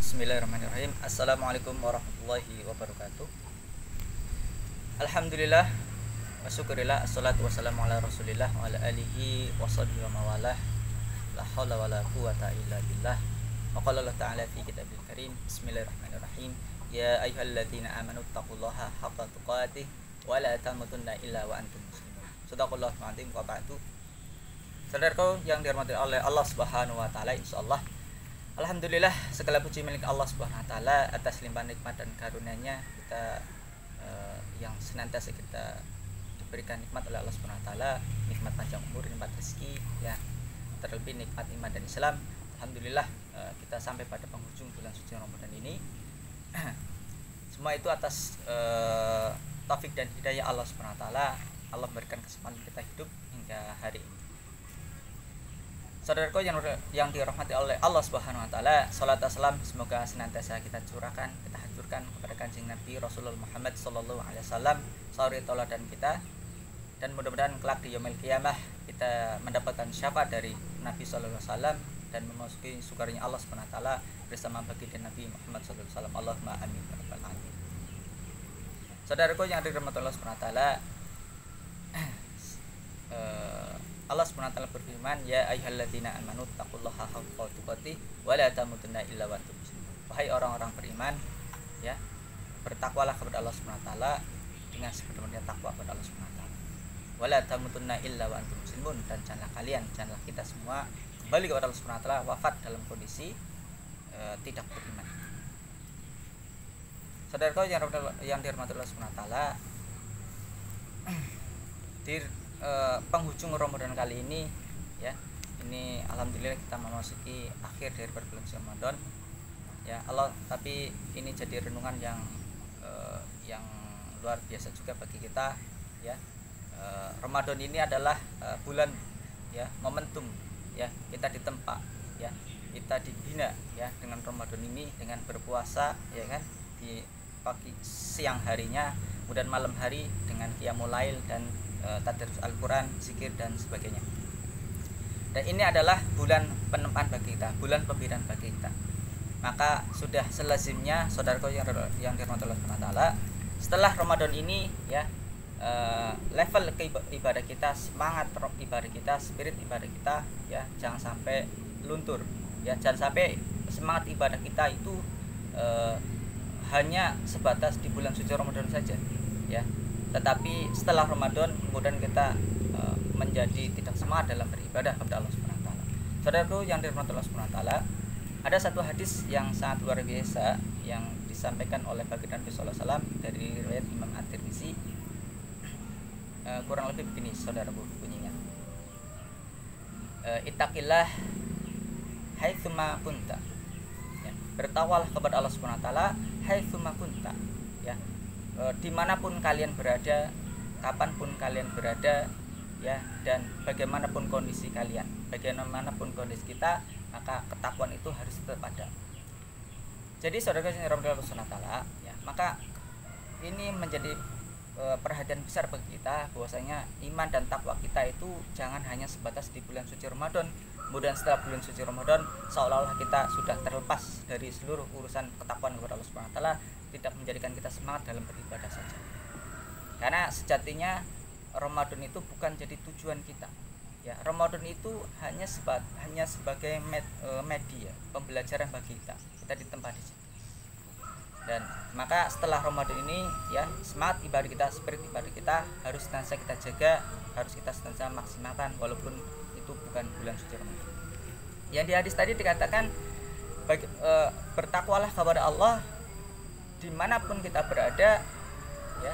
Bismillahirrahmanirrahim. Assalamualaikum warahmatullahi wabarakatuh. Alhamdulillah wa syukurillah, assalatu wassalamu ala rasulillah wa ala alihi wa sahbihi wa mawalah. La hawla wa la quwata illa billah. Wa qala Allah ta'ala fi kitabil karim. Bismillahirrahmanirrahim. Ya ayyuhalladzina amanu taqullaha haqqa tuqatih wa la tamutunna illa wa antum muslimun. Shadaqallahu al-azim wa ba'du. Saudaraku yang dirahmati oleh Allah Subhanahu wa taala, insyaallah alhamdulillah segala puji milik Allah Subhanahu wa taala atas limpahan nikmat dan karunia-Nya kita yang senantiasa kita diberikan nikmat oleh Allah Subhanahu wa taala, nikmat panjang umur, nikmat rezeki, ya, terlebih nikmat iman dan Islam. Alhamdulillah kita sampai pada penghujung bulan suci Ramadan ini. Semua itu atas taufik dan hidayah Allah Subhanahu wa taala. Allah memberikan kesempatan kita hidup hingga hari ini. Saudaraku yang dirahmati oleh Allah Subhanahu wa taala, salat dan salam semoga senantiasa kita curahkan, kita hancurkan kepada Kanjeng Nabi Rasulullah Muhammad sallallahu alaihi wasallam, suri tauladan kita, dan mudah-mudahan kelak di yaumil qiyamah kita mendapatkan syafaat dari Nabi sallallahu alaihi wasallam dan memasuki surganya Allah Subhanahu wa taala bersama baginda Nabi Muhammad sallallahu alaihi wasallam. Allahumma amin ya rabbal alamin. Saudaraku yang dirahmati Allah Subhanahu wa taala, Allah Subhanahu wa taala berfirman, ya ayyuhalladzina amanu taqullaha haqqa tuqatih wa la tamutunna illa wa antum muslimun. Wahai orang-orang beriman, ya, bertakwalah kepada Allah Subhanahu wa taala dengan sebenarnya takwa kepada Allah Subhanahu wa taala. Wa la tamutunna illa wa antum muslimun, dan janganlah kita semua kembali kepada Allah Subhanahu wa taala wafat dalam kondisi tidak beriman. Saudaraku yang dirahmati Allah Subhanahu wa taala, penghujung Ramadan kali ini, ya, ini alhamdulillah kita memasuki akhir dari bulan Ramadan, ya Allah. Tapi ini jadi renungan yang luar biasa juga bagi kita, ya. Ramadan ini adalah bulan, ya, momentum, ya, kita ditempa, ya, kita dibina, ya, dengan Ramadan ini, dengan berpuasa, ya kan, di pagi siang harinya, kemudian malam hari dengan qiyamul lail dan tadarus Al-Quran, zikir dan sebagainya. Dan ini adalah bulan penempaan bagi kita, bulan pembinaan bagi kita. Maka sudah selazimnya saudaraku yang dirahmati Allah Subhanahu wa taala, setelah Ramadan ini, ya, level ibadah kita, semangat ibadah kita, spirit ibadah kita, ya, jangan sampai luntur, ya, jangan sampai semangat ibadah kita itu hanya sebatas di bulan suci Ramadan saja, ya. Tetapi setelah Ramadan kemudian kita menjadi tidak semangat dalam beribadah kepada Allah Subhanahu wa taala. Saudaraku yang dirahmati Allah Subhanahu wa taala, ada satu hadis yang sangat luar biasa yang disampaikan oleh baginda Nabi sallallahu alaihi wasallam dari riwayat Imam At-Tirmizi. Kurang lebih begini saudaraku bunyinya. Ittaqillah haitsuma kunta. Ya, bertawalah kepada Allah Subhanahu wa taala haitsuma kunta. Ya. Dimanapun kalian berada, kapanpun kalian berada, ya, dan bagaimanapun kondisi kalian, bagaimanapun kondisi kita, maka ketakwaan itu harus tetap ada. Jadi saudara yang dirahmati Allah Subhanahu wa taala, ya, maka ini menjadi perhatian besar bagi kita bahwasanya iman dan takwa kita itu jangan hanya sebatas di bulan suci Ramadan. Kemudian setelah bulan suci Ramadan seolah-olah kita sudah terlepas dari seluruh urusan ketakwaan kepada Allah Subhanahu wa taala, tidak menjadikan kita semangat dalam beribadah saja. Karena sejatinya Ramadan itu bukan jadi tujuan kita. Ya, Ramadan itu hanya sebagai media pembelajaran bagi kita. Kita ditempa di situ. Dan maka setelah Ramadan ini, ya, semangat ibadah kita, spirit ibadah kita harus senantiasa kita jaga, harus kita senantiasa maksimalkan walaupun itu bukan bulan suci Ramadan. Yang di hadis tadi dikatakan bertakwalah kepada Allah dimanapun kita berada, ya,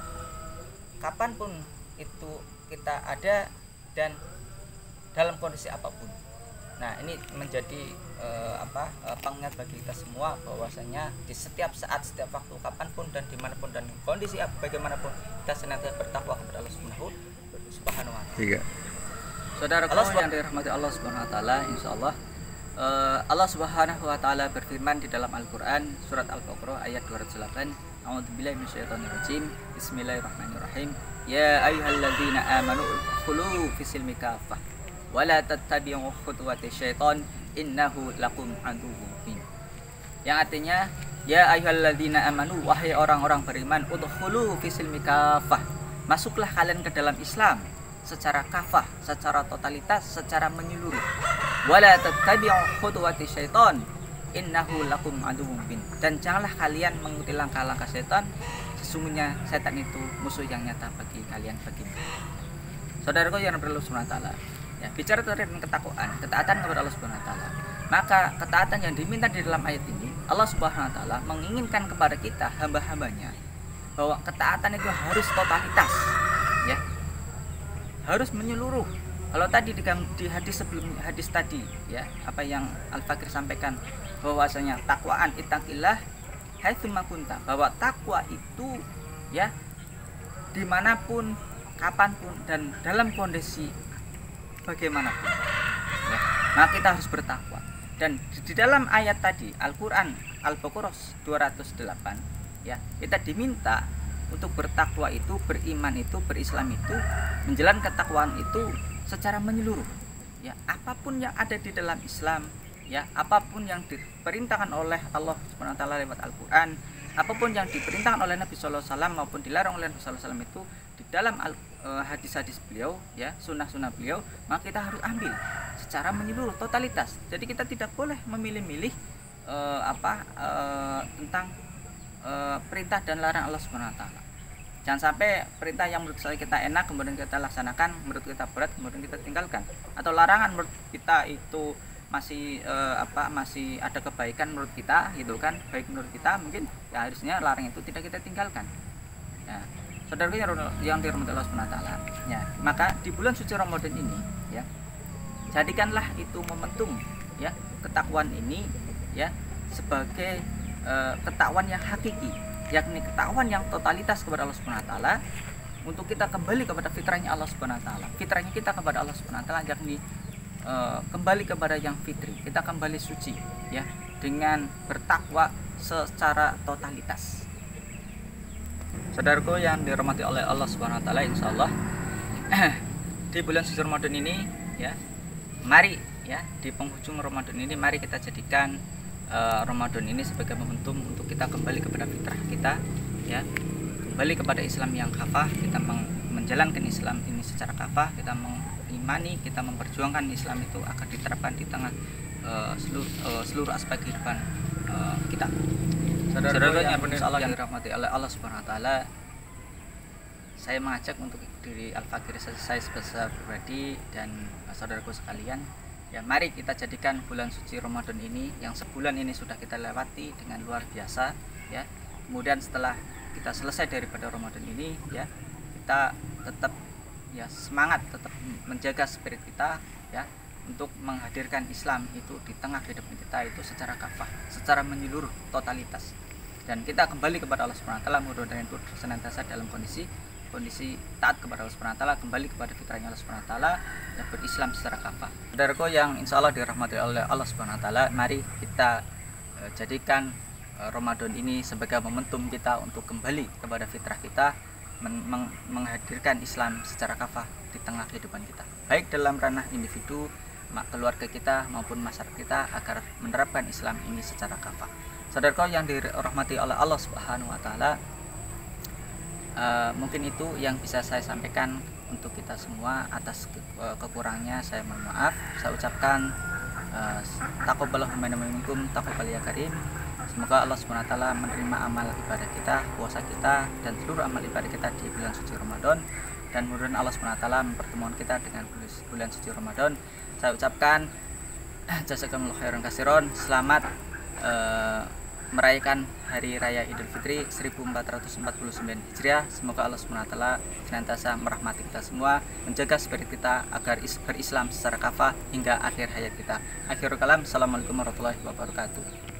kapanpun itu kita ada dan dalam kondisi apapun. Nah, ini menjadi pengingat bagi kita semua bahwasanya di setiap saat, setiap waktu, kapanpun dan dimanapun dan kondisi bagaimanapun kita senantiasa bertakwa kepada Allah Subhanahu wa taala. Saudaraku yang dirahmati Allah Subhanahu wa taala, insyaallah Allah Subhanahu wa taala berfirman di dalam Al-Qur'an surat Al-Baqarah ayat 208, A'udzubillahi minasyaitonirrajim. Bismillahirrahmanirrahim. Ya ayyuhalladzina amanu khulu fisilmi kafah wa la tattabi'u khutuwati syaiton innahu lakum aduwwun mubin. yang artinya ya ayyuhalladzina amanu, wahai orang-orang beriman, udkhulu fisilmi kafah, masuklah kalian ke dalam Islam secara kafah, secara totalitas, secara menyeluruh. Wala tattabi'u khutuwati syaiton innahu lakum aduwwun mubin, dan janganlah kalian mengikuti langkah-langkah setan, sesungguhnya setan itu musuh yang nyata bagi kalian baginda. Saudaraku yang berlindung Subhanahu wa taala, ya, bicara tentang ketaatan kepada Allah Subhanahu wa taala, maka ketaatan yang diminta di dalam ayat ini, Allah Subhanahu wa taala menginginkan kepada kita hamba-hambanya bahwa ketaatan itu harus totalitas, ya, harus menyeluruh. Kalau tadi di hadis sebelum hadis tadi, ya, apa yang Al-Fakir sampaikan bahwasanya takwaan ittaqillah haitsuma kunta, bahwa takwa itu, ya, dimanapun, kapanpun, dan dalam kondisi bagaimanapun, ya, maka kita harus bertakwa. Dan di dalam ayat tadi Al-Quran Al-Baqarah 208, ya, kita diminta untuk bertakwa itu, beriman itu, berislam itu, menjalankan ketakwaan itu secara menyeluruh, ya, apapun yang ada di dalam Islam, ya, apapun yang diperintahkan oleh Allah Subhanahu wa taala lewat Al-Quran, apapun yang diperintahkan oleh Nabi sallallahu alaihi wasallam maupun dilarang oleh Nabi sallallahu alaihi wasallam itu di dalam hadis-hadis beliau, ya, sunnah-sunnah beliau, maka kita harus ambil secara menyeluruh, totalitas. Jadi kita tidak boleh memilih-milih tentang perintah dan larang Allah Subhanahu wa taala. Jangan sampai perintah yang menurut saya kita enak kemudian kita laksanakan, menurut kita berat kemudian kita tinggalkan, atau larangan menurut kita itu masih masih ada kebaikan menurut kita, gitu kan, baik menurut kita, mungkin ya harusnya larang itu tidak kita tinggalkan, ya. Saudaraku yang dirahmati Allah Subhanahu wa taala, ya, maka di bulan suci Ramadan ini, ya, jadikanlah itu momentum, ya, ketakwaan ini, ya, sebagai ketakwaan yang hakiki, yakni ketakwaan yang totalitas kepada Allah Subhanahu wa taala, untuk kita kembali kepada fitrahnya Allah Subhanahu wa taala. Fitrahnya kita kepada Allah Subhanahu wa taala yakni kembali kepada yang fitri, kita kembali suci, ya, dengan bertakwa secara totalitas. Saudaraku yang dirahmati oleh Allah Subhanahu wa taala, insyaallah di bulan suci Ramadan ini, ya, mari, ya, di penghujung Ramadan ini mari kita jadikan Ramadan ini sebagai momentum untuk kita kembali kepada fitrah kita, ya, kembali kepada Islam yang kafah, kita menjalankan Islam ini secara kafah, kita mengimani, kita memperjuangkan Islam itu agar diterapkan di tengah seluruh aspek kehidupan kita. Saudara yang dirahmati oleh Allah Subhanahu wa taala, saya mengajak untuk diri Al-Fakir saya sebesar pribadi dan saudaraku sekalian, ya, mari kita jadikan bulan suci Ramadan ini yang sebulan ini sudah kita lewati dengan luar biasa, ya. Kemudian setelah kita selesai daripada Ramadan ini, ya, kita tetap, ya, semangat, tetap menjaga spirit kita, ya, untuk menghadirkan Islam itu di tengah kehidupan kita itu secara kafah, secara menyeluruh, totalitas. Dan kita kembali kepada Allah Subhanahu wa taala, mudah-mudahan itu senantiasa dalam kondisi taat kepada Allah Subhanahu wa taala, kembali kepada fitrahnya Allah Subhanahu wa taala, dan berislam secara kafah. Saudaraku yang insyaallah dirahmati oleh Allah Subhanahu wa taala, mari kita jadikan Ramadan ini sebagai momentum kita untuk kembali kepada fitrah kita, menghadirkan Islam secara kafah di tengah kehidupan kita, baik dalam ranah individu, keluarga kita maupun masyarakat kita, agar menerapkan Islam ini secara kafah. Saudaraku yang dirahmati oleh Allah Subhanahu wa taala, mungkin itu yang bisa saya sampaikan untuk kita semua. Atas kekurangannya saya mohon maaf. Saya ucapkan taqabbalallahu minna wa minkum, taqabbal ya karim. Semoga Allah Subhanahu wa taala menerima amal ibadah kita, puasa kita, dan seluruh amal ibadah kita di bulan suci Ramadan, dan mudah-mudahan Allah Subhanahu wa taala mempertemukan kita dengan bulan suci Ramadan. Saya ucapkan jazakumullahu khairan katsiran. Selamat merayakan Hari Raya Idul Fitri 1449 Hijriah. Semoga Allah Subhanahu wa taala senantiasa merahmati kita semua, menjaga spirit kita agar berislam secara kafah hingga akhir hayat kita. Akhirul kalam, assalamualaikum warahmatullahi wabarakatuh.